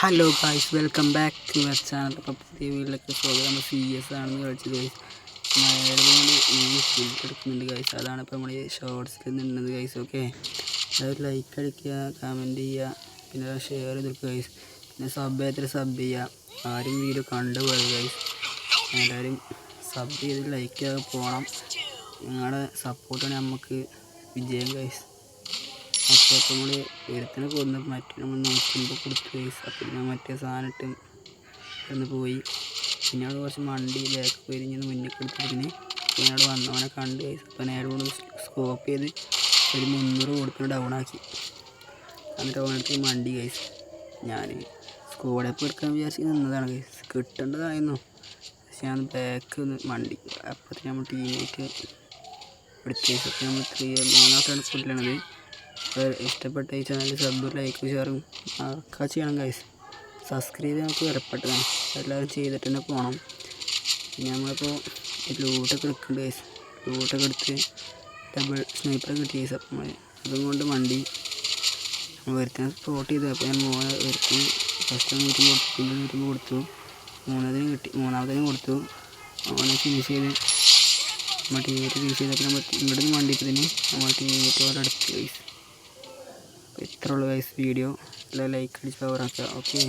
Hello guys, welcome back to our channel. അപ്പോൾ പുതിയ വീട്ടിലേക്ക് സ്വാഗതം. നമ്മൾ CS ആണെന്ന് കളിച്ചത് ഗൈസ്. മഴകൊണ്ട് ഈ എടുക്കുന്നുണ്ട് ഗൈസ്. അതാണ് ഇപ്പോൾ നമ്മൾ ഈ ഷോർട്സിൽ നിന്നത് ഗൈസ്. ഓക്കെ, അതൊരു ലൈക്ക് അടിക്കുക, കമൻറ്റ് ചെയ്യുക, പിന്നെ ഷെയർ ചെയ്തെടുക്കുക ഗൈസ്. പിന്നെ സബ് ചെയ്യുക. ആരും വീഡിയോ കണ്ടുപോയത് ഗൈസ്. എല്ലാവരും സബ് ചെയ്ത് ലൈക്ക് ചെയ്ത് പോകണം. നിങ്ങളുടെ സപ്പോർട്ടാണ് നമുക്ക് വിജയം ഗൈസ്. അപ്പോൾ നമ്മൾ ഒരുത്തിനെ കൊന്ന് മറ്റേ നമ്മൾ നോക്കുമ്പോൾ കൊടുത്തു ഗൈസ്. അപ്പോൾ ഞാൻ മറ്റേ സാധനം ഇട്ട് കിടന്ന് പോയി. പിന്നെ അവിടെ കുറച്ച് മണ്ടി ബാക്ക് പോയി ഇങ്ങനെ മുന്നിൽ കൊടുത്തിട്ട് പിന്നെ അവിടെ വന്നവനെ കണ്ട് ഗൈസ്. അപ്പോൾ നേരെ കൊണ്ട് സ്കോപ്പ് ചെയ്ത് ഒരു 300 കൊടുത്തിട്ട് ഡൗൺ ആക്കി. എന്നിട്ട് അവനെടുത്ത് മണ്ടി ഗൈസ്. ഞാൻ സ്കോഡപ്പ് എടുക്കാൻ വിചാരിച്ച് നിന്നതാണ് ഗൈസ്. കിട്ടേണ്ടതായിരുന്നു, പക്ഷെ ഞാൻ ബാക്ക് ഒന്ന് മണ്ടി. അപ്പോഴത്തേക്ക് നമ്മൾ ടീമേറ്റ് എടുത്ത് ഗൈസ്. അപ്പോൾ നമ്മൾ 3 കൊല്ലണത്. ഇഷ്ടപ്പെട്ട ഈ ചാനൽ സബ് ലൈക്ക് ഷെയറും ഒക്കെ ചെയ്യണം ഗൈസ്. സബ്സ്ക്രൈബ് നമുക്ക് വിലപ്പെട്ടതാണ്, എല്ലാവരും ചെയ്തിട്ട് തന്നെ പോകണം. പിന്നെ നമ്മളിപ്പോൾ ലൂട്ടൊക്കെ എടുക്കുന്നുണ്ട് ഗൈസ്. ലൂട്ടൊക്കെ എടുത്ത് ഡബിൾ സ്നൈപ്പറൊക്കെ കിട്ടി ഗൈസ്. അപ്പം അതും കൊണ്ട് വണ്ടി ഒരുത്തിനെ സ്പോട്ട് ചെയ്തു. അപ്പോൾ ഞാൻ ഒരുത്തിന് ഫസ്റ്റ് 100 കൊടുത്തു, പിന്നെ 100 കൊടുത്തു, മൂന്നാമതിനും കൊടുത്തു. അവനെ ഫിനിഷ് ചെയ്ത് നമ്മൾ ടീമേറ്റ് ഫിനിഷ് ചെയ്തപ്പോൾ നമ്മൾ ഇങ്ങോട്ട് നിന്ന് വണ്ടിയപ്പോൾ നമ്മൾ ടീമേറ്റ് പോലെ അടുത്ത് ഗൈസ്. ഇത്രയുള്ള ഗൈസ് വീഡിയോ. എല്ലാം ലൈക്ക് അടിച്ച് പവറാക്കുക. ഓക്കെ.